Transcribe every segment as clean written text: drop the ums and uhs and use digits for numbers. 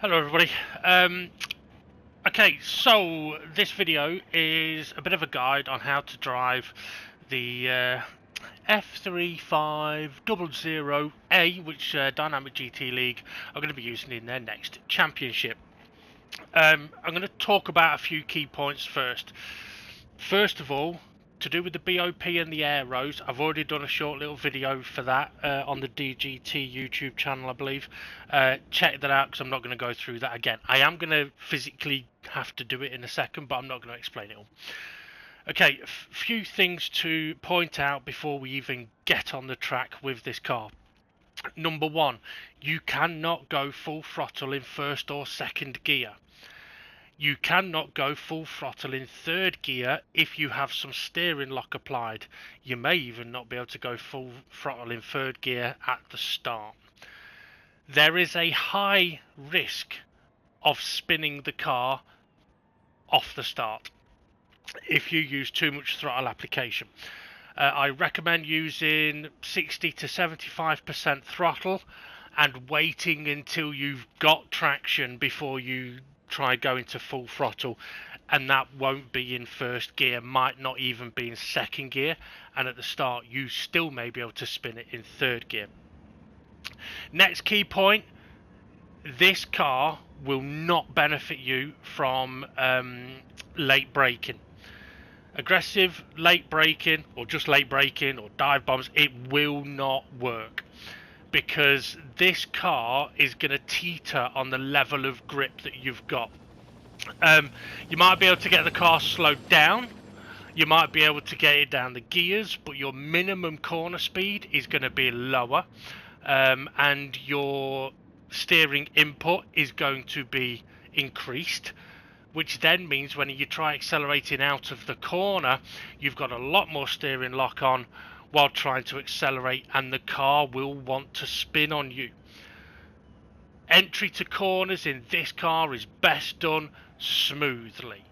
Hello everybody. Okay, so this video is a bit of a guide on how to drive the F3500 A, which Dynamic GT League are going to be using in their next championship. I'm going to talk about a few key points first. First of all, to do with the BOP and the aeros, I've already done a short little video for that on the DGT YouTube channel, I believe. Check that out because I'm not going to go through that again. I am going to physically have to do it in a second, but I'm not going to explain it all. Okay, a few things to point out before we even get on the track with this car. Number one, you cannot go full throttle in first or second gear. You cannot go full throttle in third gear if you have some steering lock applied. You may even not be able to go full throttle in third gear at the start. There is a high risk of spinning the car off the start if you use too much throttle application. I recommend using 60 to 75% throttle and waiting until you've got traction before you try going to full throttle, and that won't be in first gear, might not even be in second gear, and at the start you still may be able to spin it in third gear. Next key point, this car will not benefit you from late braking. Aggressive late braking or just late braking or dive bombs, it will not work, because this car is going to teeter on the level of grip that you've got. You might be able to get the car slowed down, you might be able to get it down the gears, but your minimum corner speed is going to be lower, and your steering input is going to be increased, which then means when you try accelerating out of the corner, you've got a lot more steering lock on while trying to accelerate, and the car will want to spin on you. Entry to corners in this car is best done smoothly.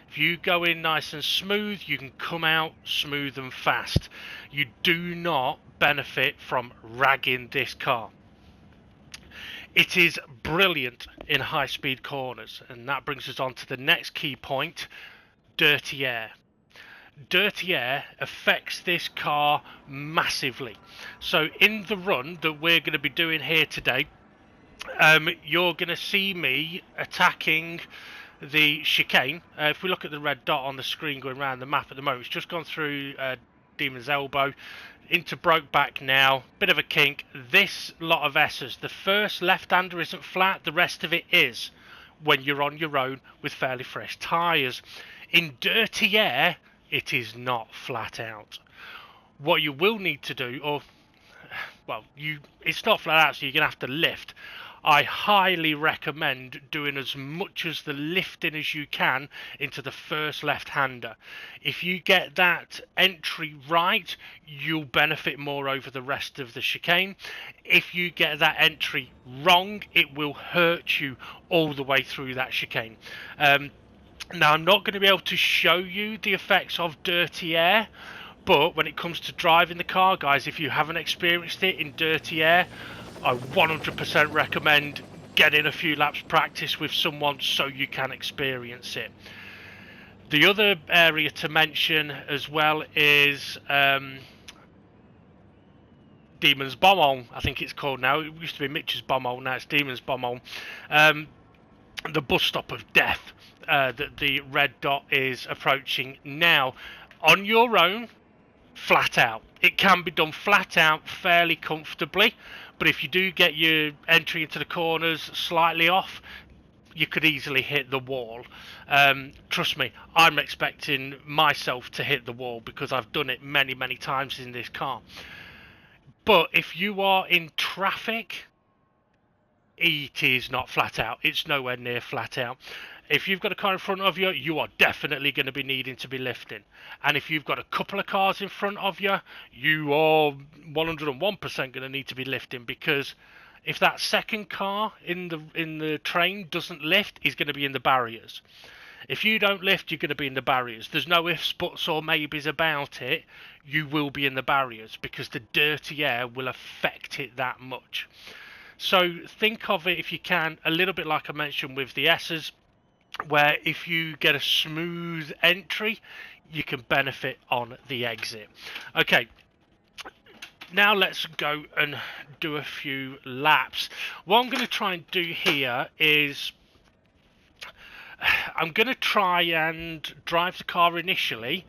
If you go in nice and smooth, you can come out smooth and fast. You do not benefit from ragging this car. It is brilliant in high-speed corners, and that brings us on to the next key point: dirty air. Dirty air affects this car massively. So in the run that we're going to be doing here today, you're going to see me attacking the chicane. If we look at the red dot on the screen going around the map at the moment, it's just gone through Demon's Elbow into Brokeback now, bit of a kink. This lot of S's, the first left-hander isn't flat, the rest of it is when you're on your own with fairly fresh tyres. In dirty air, it is not flat out. What you will need to do, it's not flat out, so you're going to have to lift. I highly recommend doing as much as the lifting as you can into the first left-hander. If you get that entry right, you'll benefit more over the rest of the chicane. If you get that entry wrong, it will hurt you all the way through that chicane. Now, I'm not going to be able to show you the effects of dirty air, but when it comes to driving the car, guys, if you haven't experienced it in dirty air, I 100% recommend getting a few laps practice with someone so you can experience it. The other area to mention as well is Demon's Bombhole, I think it's called now. It used to be Mitch's Bombhole, now it's Demon's Bombhole. The bus stop of death that the red dot is approaching now. On your own, flat out. It can be done flat out fairly comfortably, but if you do get your entry into the corners slightly off, you could easily hit the wall. Trust me, I'm expecting myself to hit the wall because I've done it many times in this car. But if you are in traffic, it is not flat out. It's nowhere near flat out. If you've got a car in front of you, you are definitely going to be needing to be lifting. And if you've got a couple of cars in front of you, you are 101% going to need to be lifting, because if that second car in the train doesn't lift, he's going to be in the barriers. If you don't lift, you're going to be in the barriers. There's no ifs, buts or maybes about it. You will be in the barriers because the dirty air will affect it that much. So think of it, if you can, a little bit like I mentioned with the S's, where if you get a smooth entry, you can benefit on the exit. Okay, now let's go and do a few laps. What I'm going to try and do here is I'm going to try and drive the car initially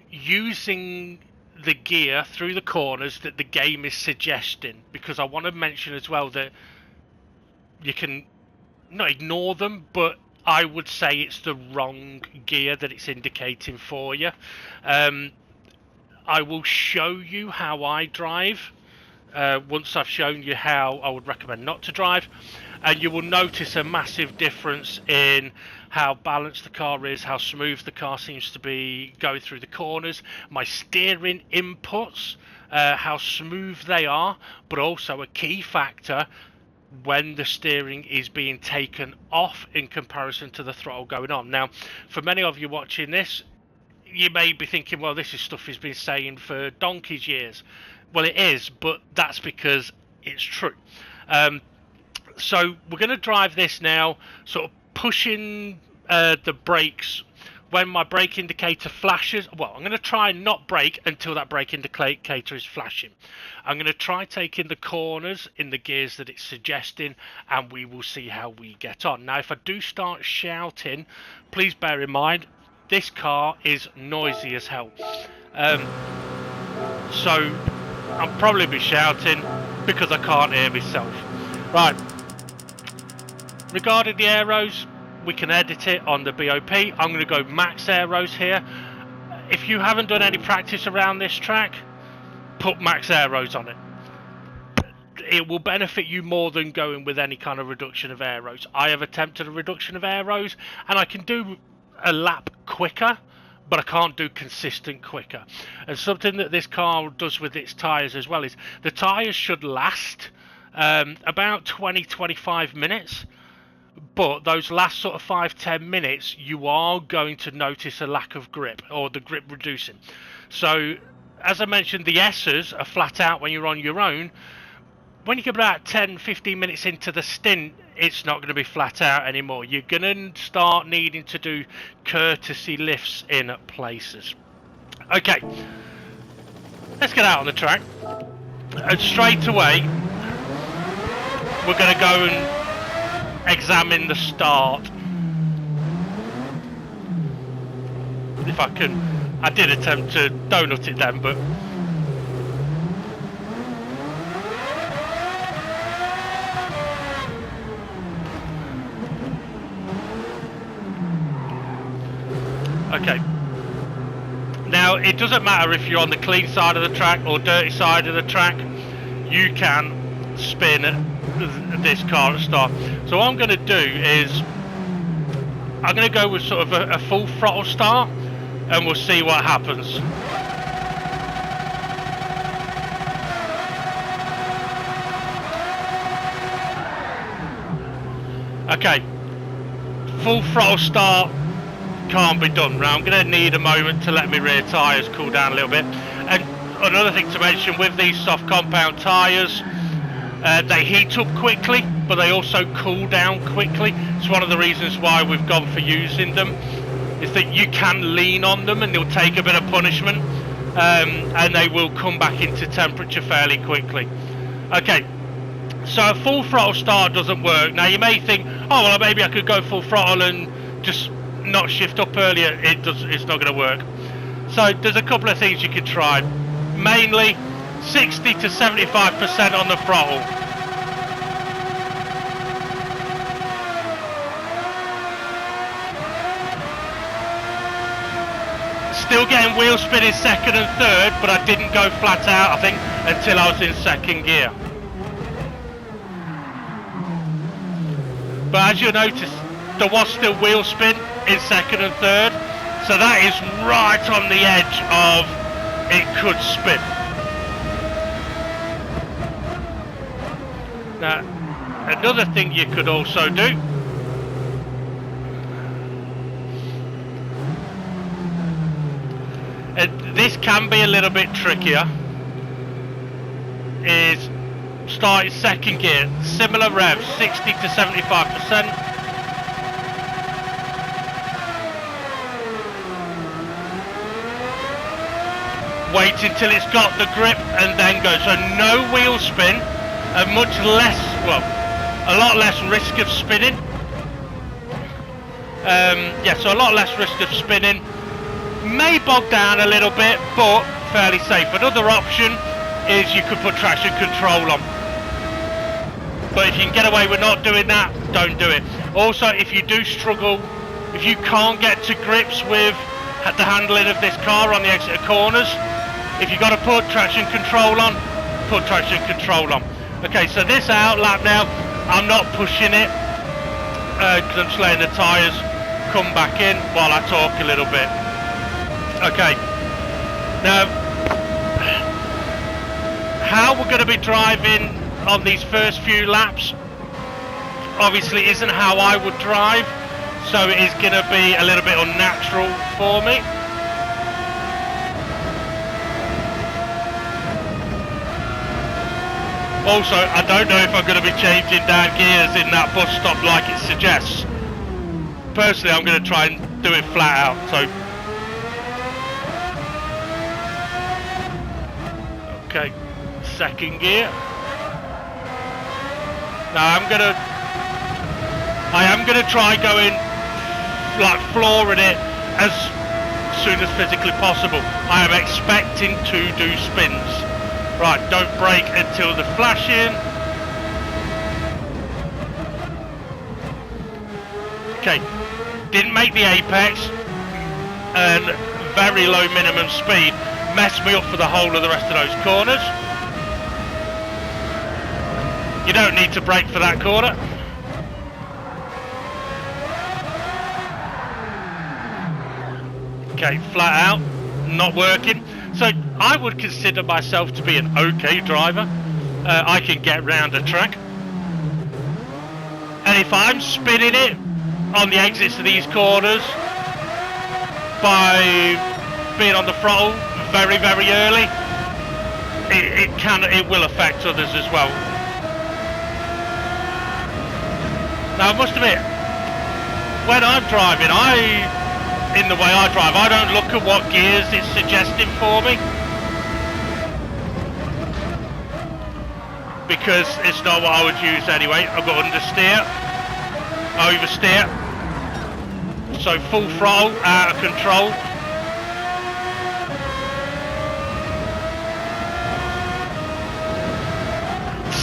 using the gear through the corners that the game is suggesting, because I want to mention as well that you can not ignore them, but I would say it's the wrong gear that it's indicating for you. I will show you how I drive once I've shown you how I would recommend not to drive, and you will notice a massive difference in how balanced the car is, how smooth the car seems to be going through the corners, my steering inputs, how smooth they are, but also a key factor when the steering is being taken off in comparison to the throttle going on. Now, for many of you watching this, you may be thinking, well, this is stuff he's been saying for donkey's years. Well, it is, but that's because it's true. So we're going to drive this now, sort of pushing the brakes when my brake indicator flashes. Well, I'm going to try and not brake until that brake indicator is flashing. I'm going to try taking the corners in the gears that it's suggesting, and we will see how we get on. Now, if I do start shouting, please bear in mind, this car is noisy as hell. So I'll probably be shouting because I can't hear myself. Right. Regarding the aeros, we can edit it on the BOP. I'm going to go max aeros here. If you haven't done any practice around this track, put max aeros on it. It will benefit you more than going with any kind of reduction of aeros. I have attempted a reduction of aeros, and I can do a lap quicker, but I can't do consistent quicker. And something that this car does with its tyres as well is the tyres should last about 20-25 minutes, but those last sort of 5-10 minutes you are going to notice a lack of grip, or the grip reducing. So as I mentioned, the S's are flat out when you're on your own. When you get about 10-15 minutes into the stint, it's not going to be flat out anymore. You're going to start needing to do courtesy lifts in places. Okay, let's get out on the track. And straight away, we're going to go and examine the start. If I can. I did attempt to donut it then, but... Okay. Now, it doesn't matter if you're on the clean side of the track or dirty side of the track, you can spin this car at start. So what I'm going to do is, I'm going to go with sort of a full throttle start, and we'll see what happens. Okay, full throttle start. Can't be done. Now I'm going to need a moment to let my rear tyres cool down a little bit. And another thing to mention with these soft compound tyres, they heat up quickly, but they also cool down quickly. It's one of the reasons why we've gone for using them, is that you can lean on them and they'll take a bit of punishment, and they will come back into temperature fairly quickly. Okay, so a full throttle start doesn't work. Now you may think, oh well, maybe I could go full throttle and just not shift up earlier. It's not going to work. So there's a couple of things you could try. Mainly 60 to 75% on the throttle. Still getting wheel spin in second and third, but I didn't go flat out, I think, until I was in second gear. But as you'll notice, there was still wheel spin in second and third, so that is right on the edge of it could spin. Now, another thing you could also do, and this can be a little bit trickier, is started second gear, similar revs, 60 to 75%. Wait until it's got the grip and then go. So no wheel spin, and much less, well, a lot less risk of spinning. Yeah, so a lot less risk of spinning. May bog down a little bit, but fairly safe. Another option is you could put traction control on. But if you can get away with not doing that, don't do it. Also, if you do struggle, if you can't get to grips with the handling of this car on the exit of corners, if you've got to put traction control on, put traction control on. Okay, so this out lap now, I'm not pushing it because I'm just letting the tyres come back in while I talk a little bit. Okay, now how we're going to be driving on these first few laps obviously isn't how I would drive, so it is going to be a little bit unnatural for me. Also, I don't know if I'm going to be changing down gears in that bus stop like it suggests. Personally, I'm going to try and do it flat out. So, okay, second gear. Now I am gonna try going like flooring it as soon as physically possible. I am expecting to do spins. Right, don't brake until the flashing. Okay, didn't make the apex, and very low minimum speed messed me up for the whole of the rest of those corners. You don't need to brake for that corner. Okay, flat out, not working. So I would consider myself to be an okay driver. I can get round a track. And if I'm spinning it on the exits of these corners by being on the throttle very, very early, it will affect others as well. Now I must admit, when I'm driving, in the way I drive, I don't look at what gears it's suggesting for me, because it's not what I would use anyway. I've got understeer, oversteer, so full throttle, out of control.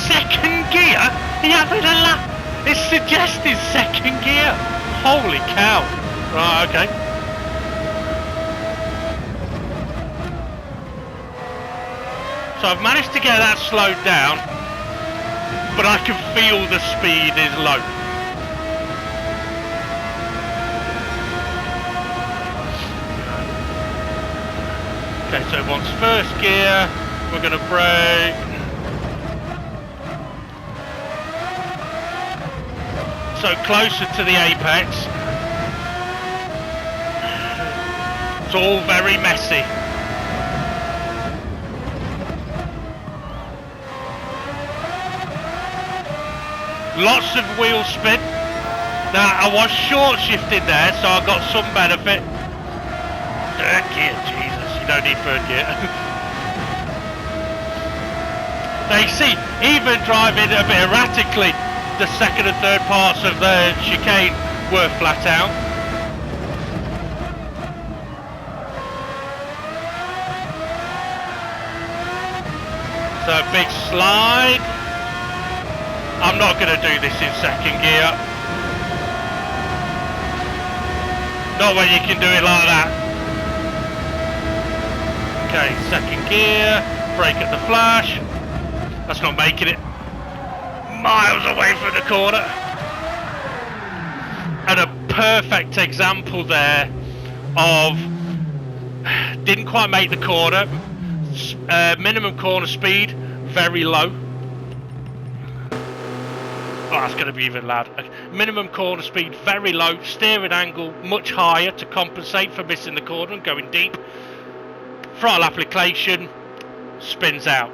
Second gear? He having a lap. It's suggesting second gear. Holy cow. Right, okay. So I've managed to get that slowed down, but I can feel the speed is low. Okay, so it wants first gear. We're going to brake. So closer to the apex. It's all very messy. Lots of wheel spin. Now I was short shifted there, so I got some benefit. Third gear, Jesus, you don't need third gear. Now you see, even driving a bit erratically, the second and third parts of the chicane were flat out. So big slide. I'm not going to do this in second gear. Not when you can do it like that. Okay, second gear, brake at the flash. That's not making it. Miles away from the corner. And a perfect example there of didn't quite make the corner. Minimum corner speed, very low. Oh, that's going to be even loud. Minimum corner speed, very low. Steering angle, much higher to compensate for missing the corner and going deep. Throttle application, spins out.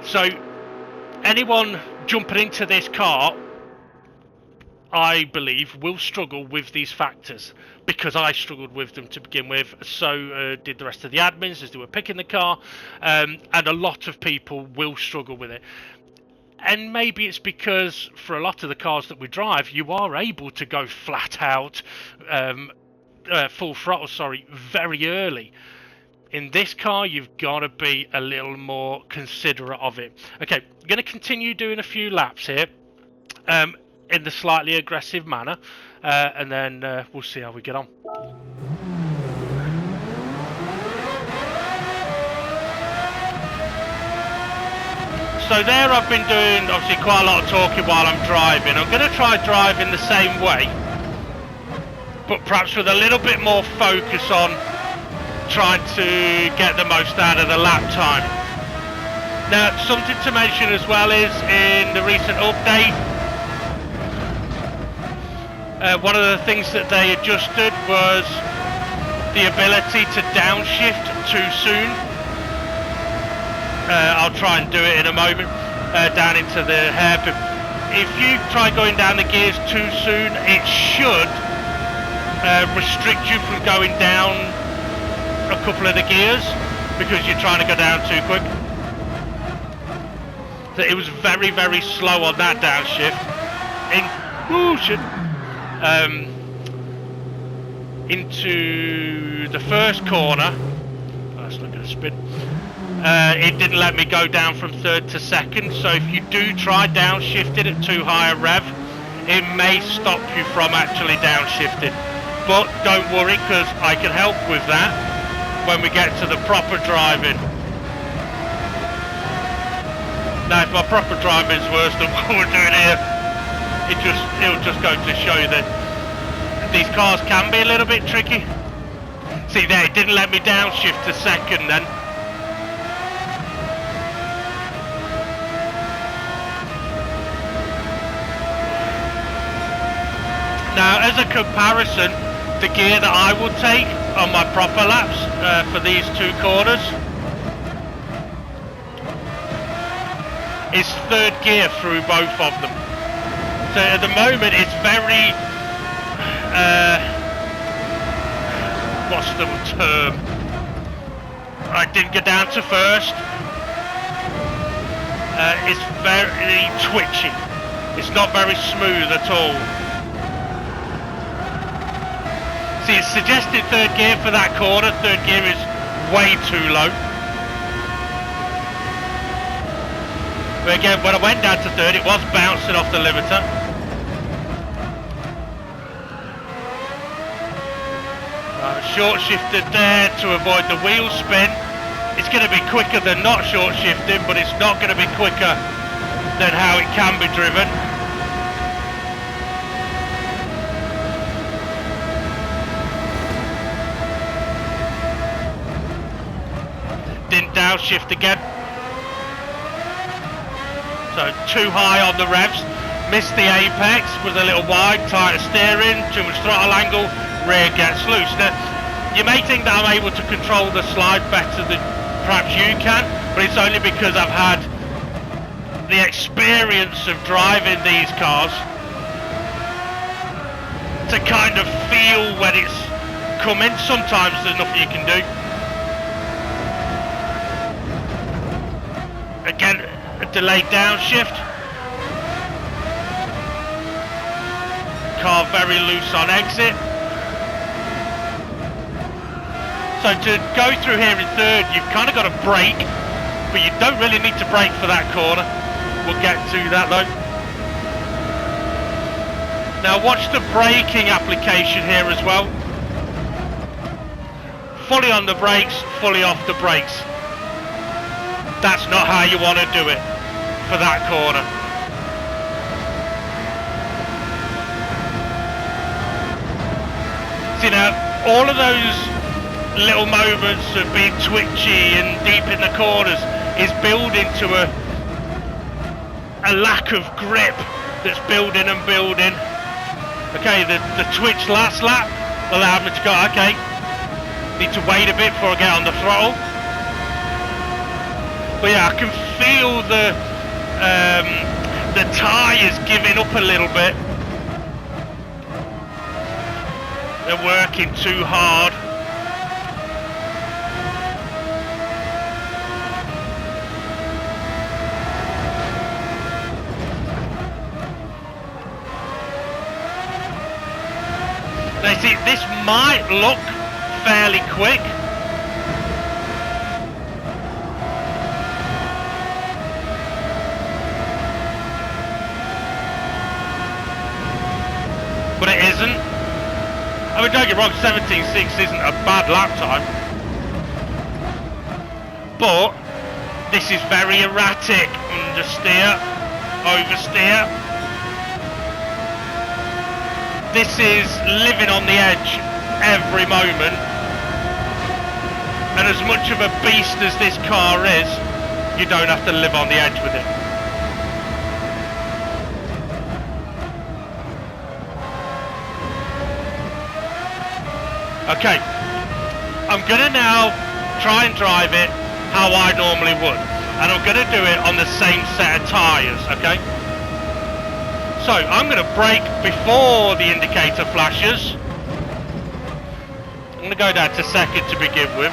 So, anyone jumping into this car, I believe, will struggle with these factors, because I struggled with them to begin with. So did the rest of the admins as they were picking the car, and a lot of people will struggle with it. And maybe it's because for a lot of the cars that we drive, you are able to go flat out, full throttle, sorry, very early. In this car, you've got to be a little more considerate of it. Okay, I'm going to continue doing a few laps here in the slightly aggressive manner, and then we'll see how we get on. So there I've been doing obviously quite a lot of talking while I'm driving. I'm going to try driving the same way, but perhaps with a little bit more focus on trying to get the most out of the lap time. Now, something to mention as well is in the recent update, one of the things that they adjusted was the ability to downshift too soon. I'll try and do it in a moment, down into the hairpin. If you try going down the gears too soon, it should restrict you from going down a couple of the gears, because you're trying to go down too quick. So it was very, very slow on that downshift. Into the first corner. That's not going to spin. It didn't let me go down from third to second, so if you do try downshifting at too high a rev, it may stop you from actually downshifting. But don't worry, because I can help with that when we get to the proper driving. Now, if my proper driving is worse than what we're doing here, it'll just go to show you that these cars can be a little bit tricky. See there, it didn't let me downshift to second then. Now, as a comparison, the gear that I will take on my proper laps for these two corners is third gear through both of them. So at the moment it's very, what's the term? I didn't get down to first. It's very twitchy. It's not very smooth at all. See, it's suggested third gear for that corner. Third gear is way too low. But again, when I went down to third, it was bouncing off the limiter. Short shifted there to avoid the wheel spin. It's going to be quicker than not short shifting, but it's not going to be quicker than how it can be driven. Downshift again. So too high on the revs, missed the apex, was a little wide, tighter steering, too much throttle angle, rear gets loose. Now, you may think that I'm able to control the slide better than perhaps you can, but it's only because I've had the experience of driving these cars to kind of feel when it's coming. Sometimes there's nothing you can do. Again, a delayed downshift. Car very loose on exit. So to go through here in third, you've kind of got to brake, but you don't really need to brake for that corner. We'll get to that though. Now watch the braking application here as well. Fully on the brakes, fully off the brakes. That's not how you want to do it for that corner. See now, all of those little moments of being twitchy and deep in the corners is building to a lack of grip that's building and building. Okay, the twitch last lap allowed me to go, okay, need to wait a bit before I get on the throttle. But yeah, I can feel the The tyre's giving up a little bit. They're working too hard. Now see, this might look fairly quick. But it isn't. I mean, don't get me wrong, 17.6 isn't a bad lap time. But this is very erratic. Understeer, oversteer. This is living on the edge every moment. And as much of a beast as this car is, you don't have to live on the edge with it. Okay, I'm gonna now try and drive it how I normally would, and I'm gonna do it on the same set of tyres, okay? So, I'm gonna brake before the indicator flashes. I'm gonna go down to second to begin with,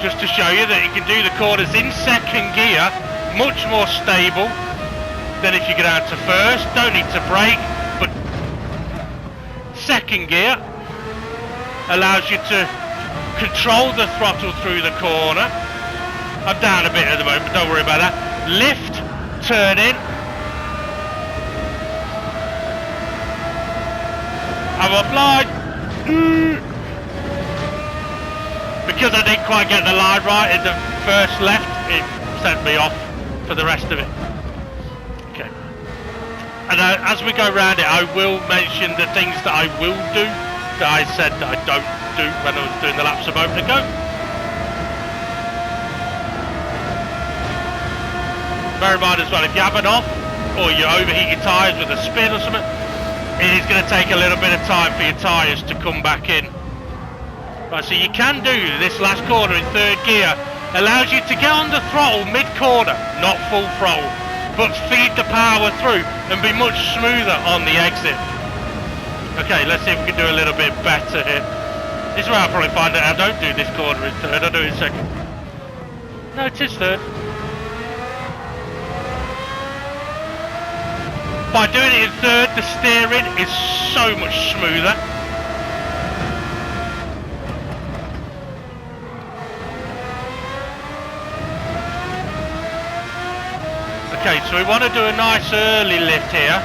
just to show you that you can do the corners in second gear, much more stable than if you go down to first. Don't need to brake, but second gear allows you to control the throttle through the corner. I'm down a bit at the moment, but don't worry about that. Lift, turn in. I'm offline. Because I didn't quite get the line right in the first left, it sent me off for the rest of it. Okay. And as we go around it, I will mention the things that I will do that I said that I don't do when I was doing the laps a moment ago. Bear in mind as well, if you have an off or you overheat your tyres with a spin or something, it is going to take a little bit of time for your tyres to come back in. Right, so you can do this last corner in third gear. Allows you to get on the throttle mid-corner, not full throttle, but feed the power through and be much smoother on the exit. Okay, let's see if we can do a little bit better here. This is where I'll probably find out I don't do this corner in third, I do it in second. No, it is third. By doing it in third, the steering is so much smoother. Okay, so we want to do a nice early lift here.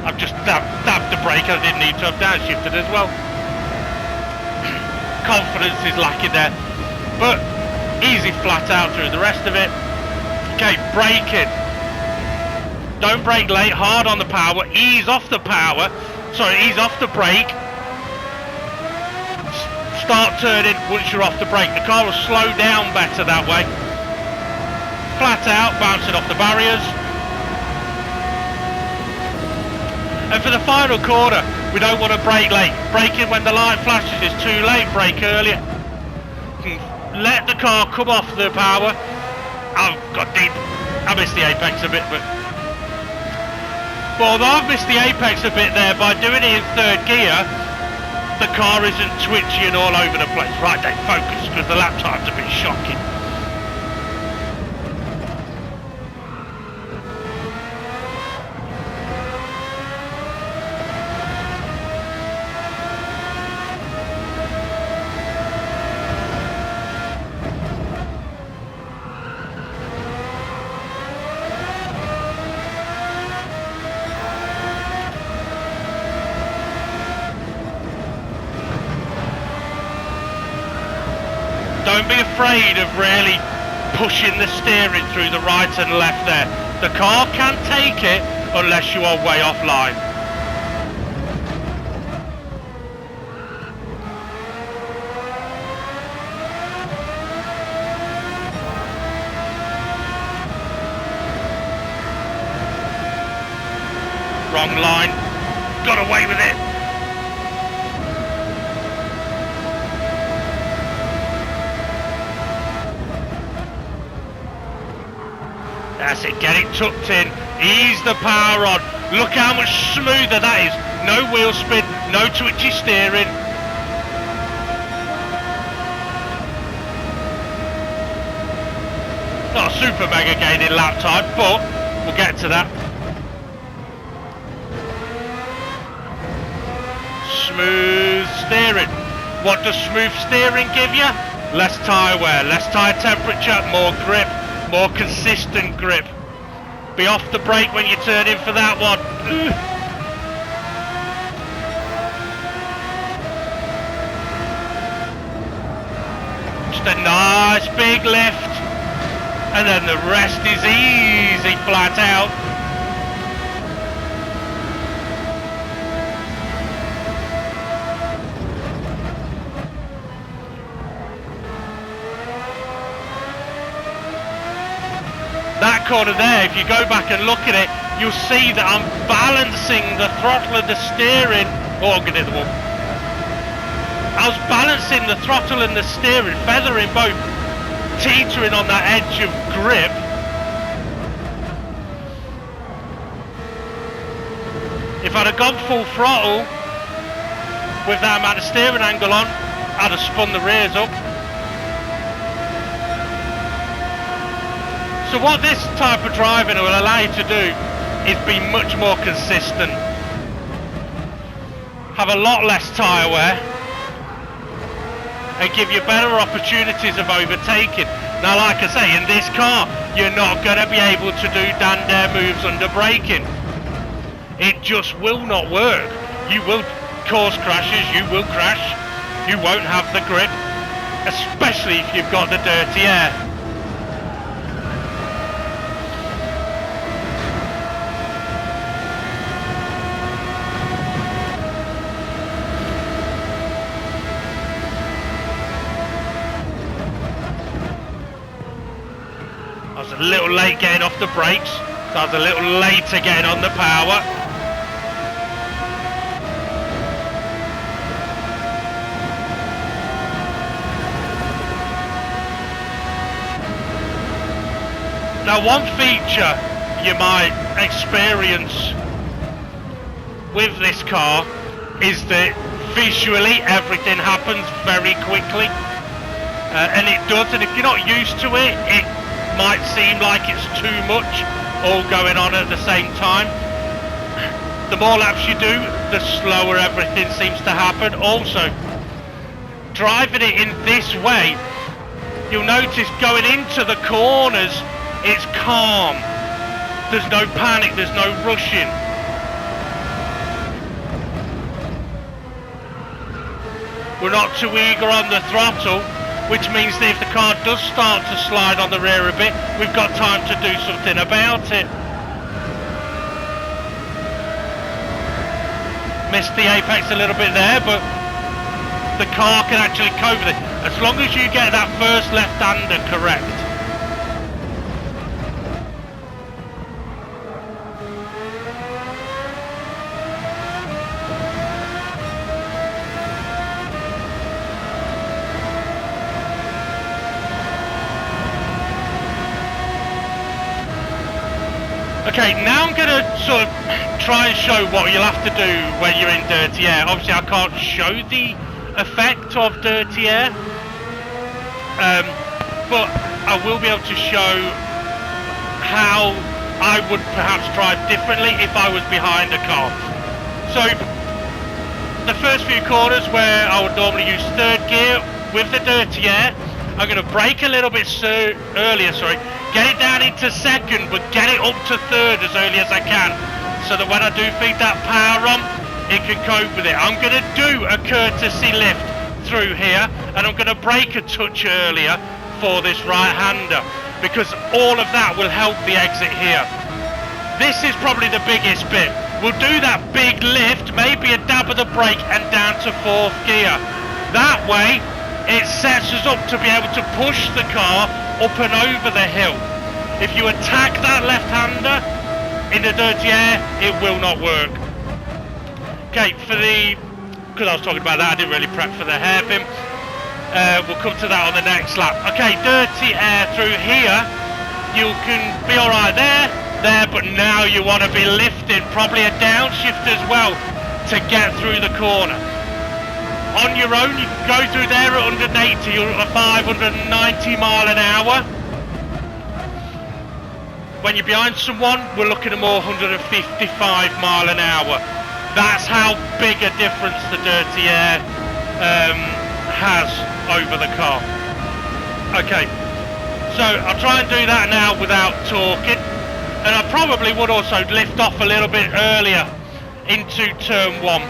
I've just dabbed the brake, I didn't need to have downshifted as well. Confidence is lacking there. But easy flat out through the rest of it. Okay, braking. Don't brake late, hard on the power, ease off the power. Sorry, ease off the brake. Start turning once you're off the brake. The car will slow down better that way. Flat out, bouncing off the barriers. And for the final corner, we don't want to brake late. Braking when the light flashes is too late, brake earlier. Let the car come off the power. Oh, got deep. I missed the apex a bit, but although I've missed the apex a bit there, by doing it in third gear, the car isn't twitchy and all over the place. Right, then, focus, because the lap time's a bit shocking. Don't be afraid of really pushing the steering through the right and left there. The car can take it unless you are way offline. Wrong line. Got away with it. That's it, get it tucked in, ease the power on. Look how much smoother that is. No wheel spin, no twitchy steering. Not a super mega gain in lap time, but we'll get to that. Smooth steering. What does smooth steering give you? Less tyre wear, less tyre temperature, more grip, more consistent grip. Be off the brake when you turn in for that one. Just a nice big lift. And then the rest is easy flat out. That corner there, if you go back and look at it, you'll see that I'm balancing the throttle and the steering. Oh, I'm going to hit the wall. I was balancing the throttle and the steering, feathering both, teetering on that edge of grip. If I'd have gone full throttle with that amount of steering angle on, I'd have spun the rears up. So what this type of driving will allow you to do is be much more consistent, have a lot less tyre wear, and give you better opportunities of overtaking. Now, like I say, in this car, you're not going to be able to do dare moves under braking. It just will not work. You will cause crashes, you will crash, you won't have the grip, especially if you've got the dirty air. I was a little late getting off the brakes, so I was a little later getting on the power. Now, one feature you might experience with this car is that visually everything happens very quickly, and it does, and if you're not used to it, it might seem like it's too much all going on at the same time. The more laps you do, the slower everything seems to happen. Also, driving it in this way, you'll notice going into the corners, it's calm. There's no panic, there's no rushing. We're not too eager on the throttle, which means that if the car does start to slide on the rear a bit, we've got time to do something about it. Missed the apex a little bit there, but the car can actually cope with it, as long as you get that first left-hander correct. Okay, now I'm going to sort of try and show what you'll have to do when you're in dirty air. Obviously, I can't show the effect of dirty air, but I will be able to show how I would perhaps drive differently if I was behind a car. So, the first few corners where I would normally use third gear with the dirty air, I'm going to brake a little bit earlier, get it down into second, but get it up to third as early as I can, so that when I do feed that power on, it can cope with it. I'm going to do a courtesy lift through here, and I'm going to brake a touch earlier for this right-hander, because all of that will help the exit here. This is probably the biggest bit. We'll do that big lift, maybe a dab of the brake, and down to fourth gear. That way, it sets us up to be able to push the car up and over the hill. If you attack that left-hander in the dirty air, it will not work. Okay, because I was talking about that, I didn't really prep for the hairpin. We'll come to that on the next lap. Okay, dirty air through here. you can be alright there, but now you want to be lifting, probably a downshift as well, to get through the corner. On your own, you can go through there at 180 or 590 mile an hour. When you're behind someone, we're looking at more 155 mile an hour. That's how big a difference the dirty air has over the car. Okay, so I'll try and do that now without talking, and I probably would also lift off a little bit earlier into turn 1.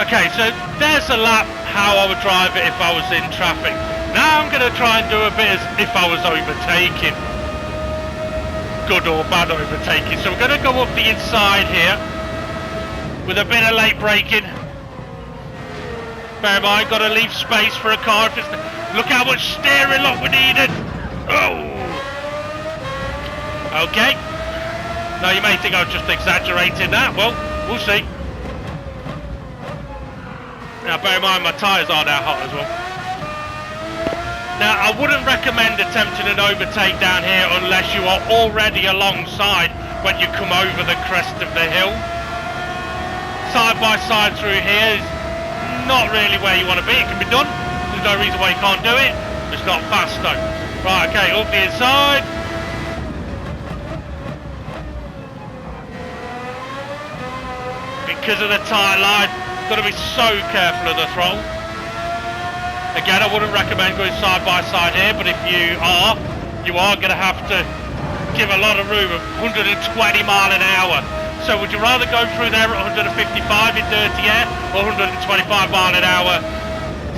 Okay, so there's a lap how I would drive it if I was in traffic. Now I'm going to try and do a bit as if I was overtaking. Good or bad overtaking. So we're going to go up the inside here with a bit of late braking. Bear in mind, got to leave space for a car. If it's, look how much steering lock we needed. Oh! Okay. Now you may think I was just exaggerating that. Well, we'll see. Now bear in mind my tyres are now hot as well. Now I wouldn't recommend attempting an overtake down here unless you are already alongside when you come over the crest of the hill. Side by side through here is not really where you want to be. It can be done. There's no reason why you can't do it. It's not fast though. Right, okay, up the inside. Because of the tyre line, got to be so careful of the throttle. Again, I wouldn't recommend going side by side here, but if you are going to have to give a lot of room of 120 mile an hour. So would you rather go through there at 155 in dirty air or 125 mile an hour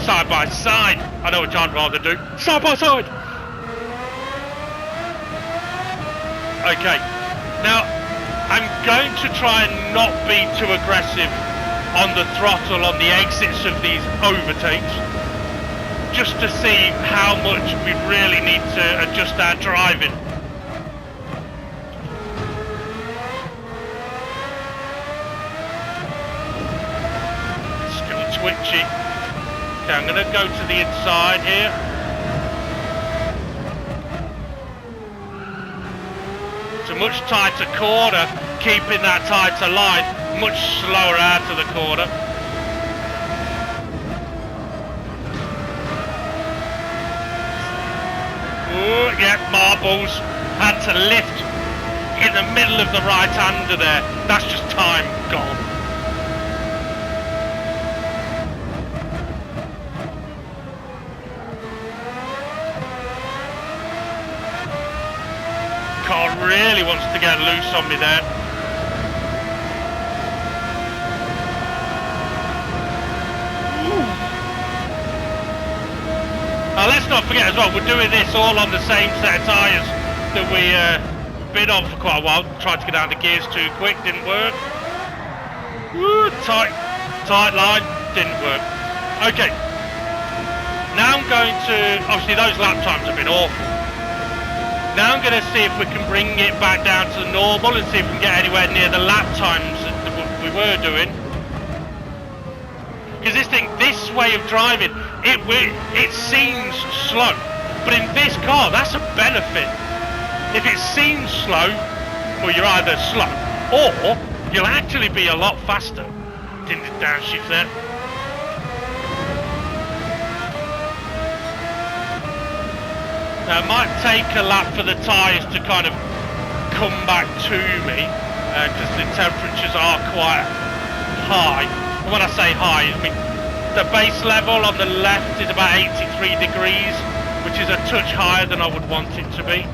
side by side? I know what I'd rather do. Side by side. Okay, now I'm going to try and not be too aggressive on the throttle on the exits of these overtakes, just to see how much we really need to adjust our driving. Still twitchy. Okay, I'm going to go to the inside here. It's a much tighter corner, keeping that tighter line. Much slower out of the corner. Ooh, yeah, marbles. Had to lift in the middle of the right-hander there. That's just time gone. Car really wants to get loose on me there. Let's not forget as well, we're doing this all on the same set of tyres that we been on for quite a while. Tried to get down the gears too quick, didn't work. Woo, tight line, didn't work. Okay, now I'm going to, obviously those lap times have been awful. Now I'm going to see if we can bring it back down to the normal and see if we can get anywhere near the lap times that we were doing. Because this way of driving, it seems slow, but in this car, that's a benefit. If it seems slow, well, you're either slow, or you'll actually be a lot faster. Didn't downshift there. Now it might take a lap for the tyres to kind of come back to me because the temperatures are quite high. And when I say high, I mean the base level on the left is about 83 degrees, which is a touch higher than I would want it to be.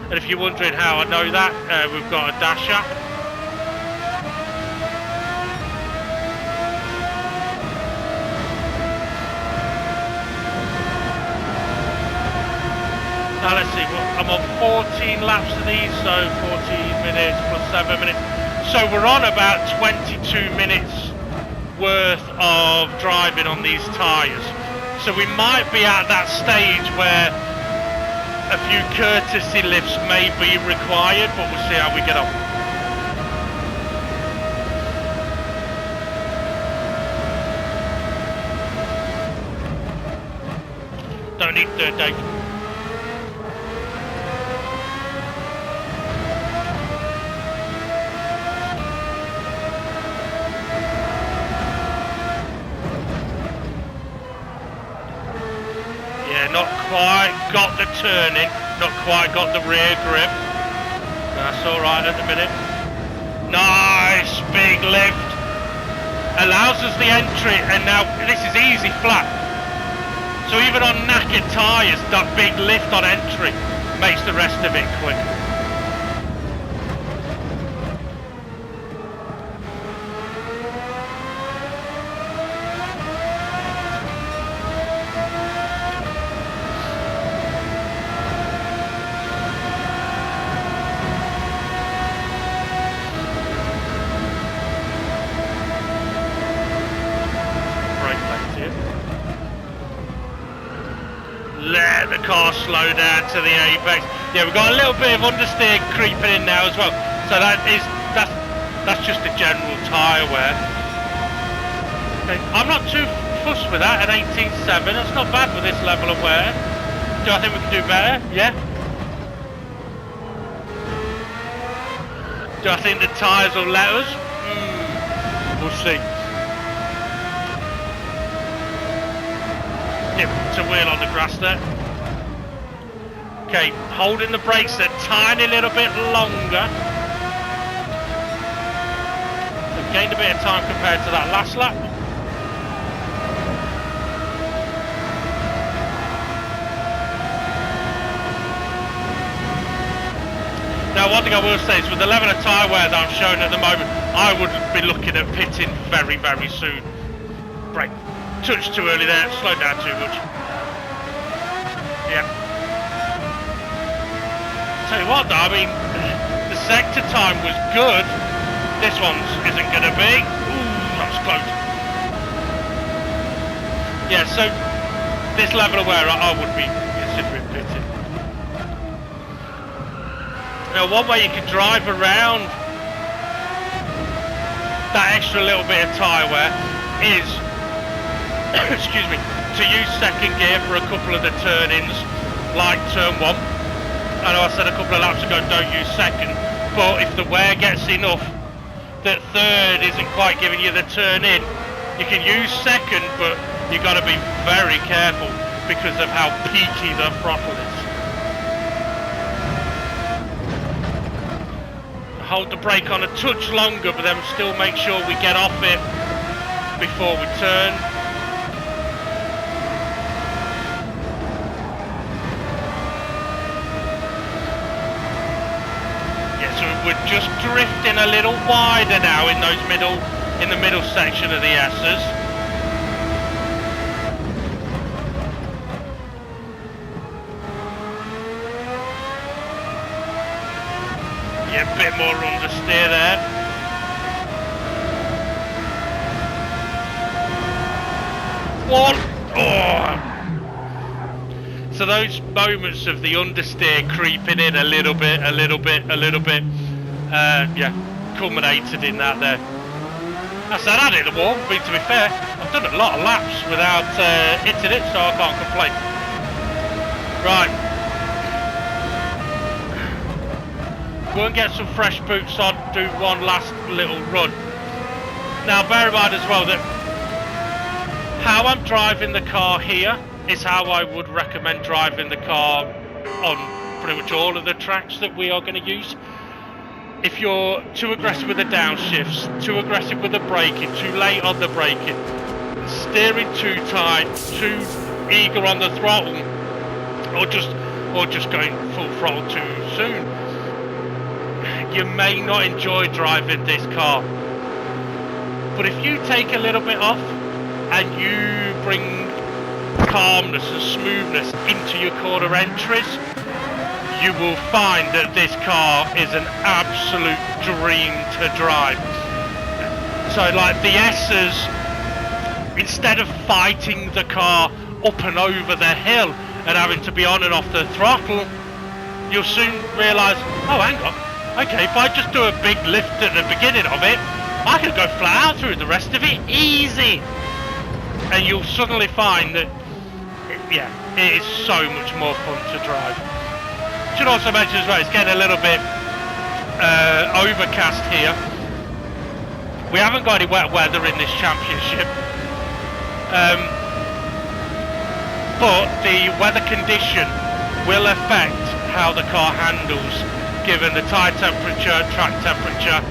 And if you're wondering how I know that, we've got a dasher. Now let's see, I'm on 14 laps of these, so 14 minutes plus 7 minutes. So we're on about 22 minutes worth of driving on these tyres. So we might be at that stage where a few courtesy lifts may be required, but we'll see how we get on. Don't need third, Dave. Not quite got the turning, not quite got the rear grip. That's alright at the minute. Nice, big lift. Allows us the entry, and now this is easy flat. So even on knackered tyres, that big lift on entry makes the rest of it quick. Let the car slow down to the apex. Yeah, we've got a little bit of understeer creeping in now as well. So that's just a general tyre wear. Okay. I'm not too fussed with that at 18.7. That's not bad with this level of wear. Do I think we can do better? Yeah. Do I think the tyres will let us? We'll see. To wheel on the grass there. Okay, holding the brakes a tiny little bit longer. We've gained a bit of time compared to that last lap. Now one thing I will say is with the level of tyre wear that I'm showing at the moment, I would be looking at pitting very, very soon. Brake. Touch too early there, slowed down too much. Yeah. Tell you what though, I mean, the sector time was good. This one's isn't going to be. Ooh, that was close. Yeah, so this level of wear I would be considering pitting. Now one way you can drive around that extra little bit of tyre wear is excuse me, to use second gear for a couple of the turn-ins, like turn 1. I know I said a couple of laps ago don't use second, but if the wear gets enough that third isn't quite giving you the turn-in, you can use second, but you've got to be very careful because of how peaky the throttle is. Hold the brake on a touch longer, but then still make sure we get off it before we turn. We're just drifting a little wider now in the middle section of the S's. Yeah, a bit more understeer there. One. Oh. So those moments of the understeer creeping in a little bit, yeah, culminated in that there. I said I hit the wall, but to be fair, I've done a lot of laps without hitting it, so I can't complain. Right. Go and get some fresh boots on, do one last little run. Now bear in mind as well that how I'm driving the car here is how I would recommend driving the car on pretty much all of the tracks that we are going to use. If you're too aggressive with the downshifts, too aggressive with the braking, too late on the braking, steering too tight, too eager on the throttle, or just going full throttle too soon, you may not enjoy driving this car. But if you take a little bit off and you bring calmness and smoothness into your corner entries, you will find that this car is an absolute dream to drive. So like the S's, instead of fighting the car up and over the hill and having to be on and off the throttle, you'll soon realise, oh hang on, okay, if I just do a big lift at the beginning of it, I can go flat out through the rest of it easy. And you'll suddenly find that, yeah, it is so much more fun to drive. Should also mention as well, it's getting a little bit overcast here. We haven't got any wet weather in this championship, but the weather condition will affect how the car handles, given the tyre temperature, track temperature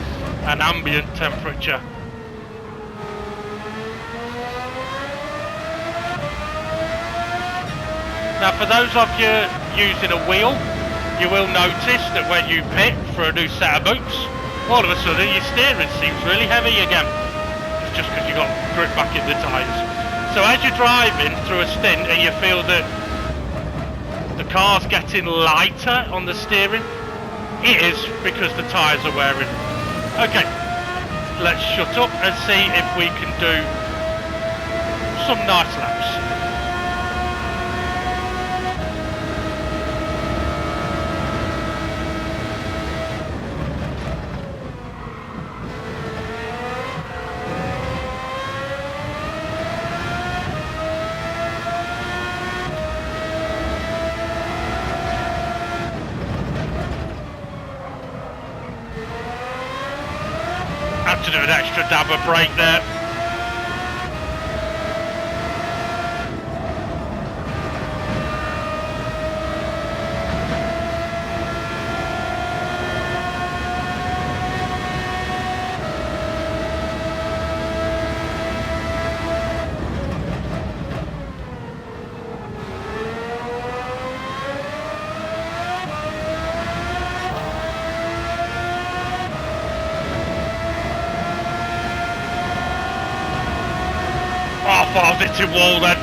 and ambient temperature. Now for those of you using a wheel, you will notice that when you pit for a new set of boots, all of a sudden your steering seems really heavy again. It's just because you got grip back in the tyres. So as you're driving through a stint and you feel that the car's getting lighter on the steering, it is because the tyres are wearing. Okay, let's shut up and see if we can do some nice laps. To do an extra dab of brake there. I was hitting wall then.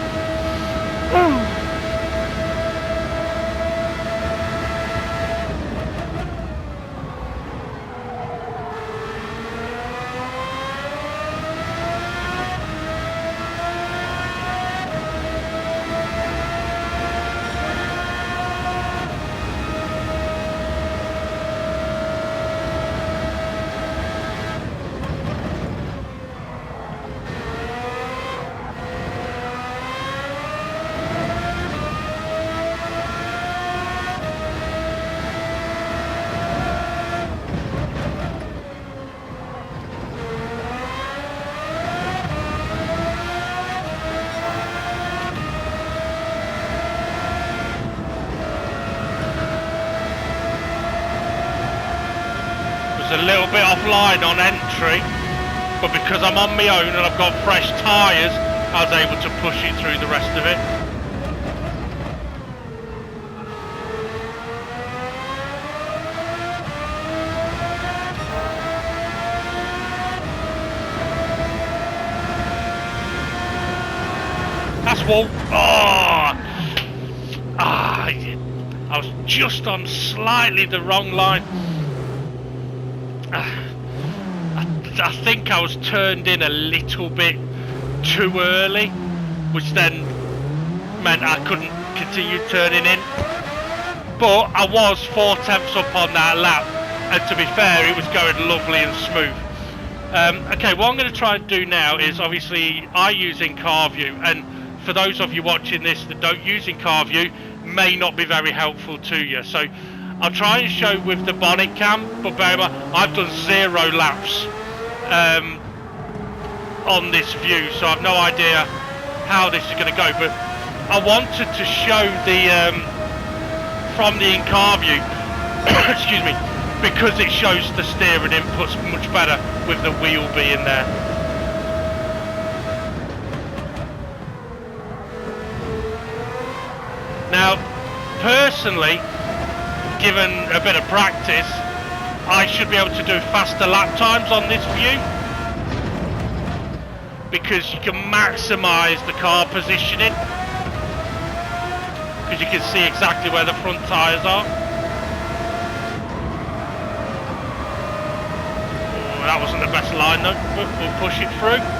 A little bit offline on entry, but because I'm on my own and I've got fresh tyres, I was able to push it through the rest of it. That's wall. I was just on slightly the wrong line. I think I was turned in a little bit too early, which then meant I couldn't continue turning in. But I was 4/10 up on that lap, and to be fair, it was going lovely and smooth. Okay, what I'm going to try and do now is, obviously, I use in-car view, and for those of you watching this that don't use in-car view, may not be very helpful to you. So I'll try and show with the bonnet cam, but bear in mind, I've done 0 laps on this view, so I've no idea how this is going to go. But I wanted to show the from the in-car view, excuse me, because it shows the steering inputs much better with the wheel being there. Now, personally, given a bit of practice, I should be able to do faster lap times on this view, because you can maximise the car positioning, because you can see exactly where the front tyres are. Oh, that wasn't the best line though, but we'll push it through.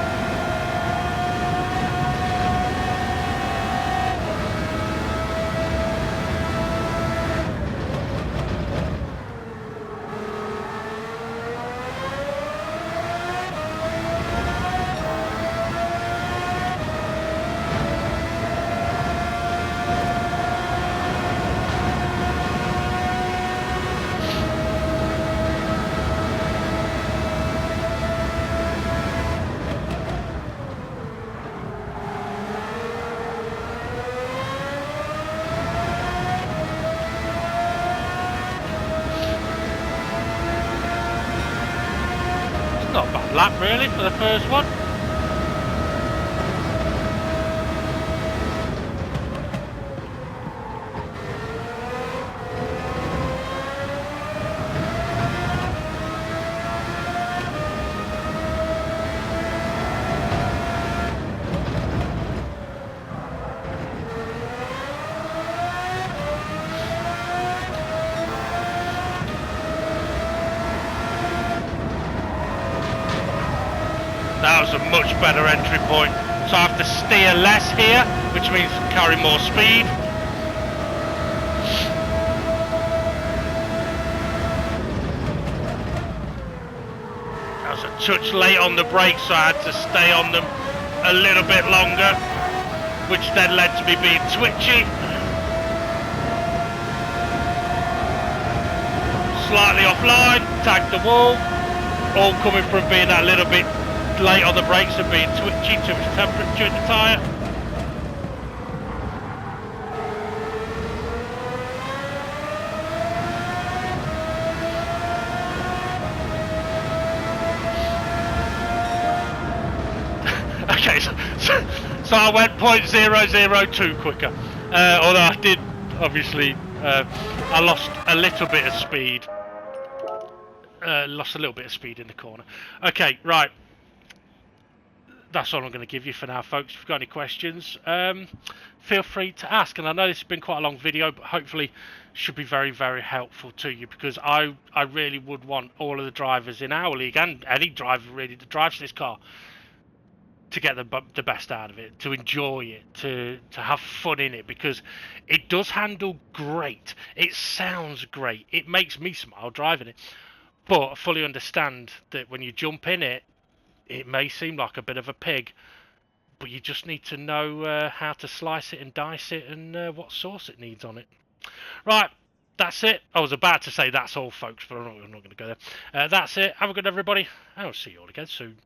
Not a bad lap really for the first one. That was a much better entry point. So I have to steer less here, which means carry more speed. I was a touch late on the brakes, so I had to stay on them a little bit longer, which then led to me being twitchy. Slightly offline, tagged the wall, all coming from being that little bit late on the brakes and being twitchy, too much temperature in the tyre. Okay, so I went 0.002 quicker, although I did obviously, I lost a little bit of speed. Lost a little bit of speed in the corner. Okay, right. That's all I'm going to give you for now, folks. If you've got any questions, feel free to ask. And I know this has been quite a long video, but hopefully should be very, very helpful to you, because I really would want all of the drivers in our league, and any driver really that drives this car, to get the best out of it, to enjoy it, to have fun in it, because it does handle great. It sounds great. It makes me smile driving it. But I fully understand that when you jump in it, it may seem like a bit of a pig, but you just need to know how to slice it and dice it, and what sauce it needs on it. Right, that's it. I was about to say that's all, folks, but I'm not going to go there. That's it. Have a good everybody. I'll see you all again soon.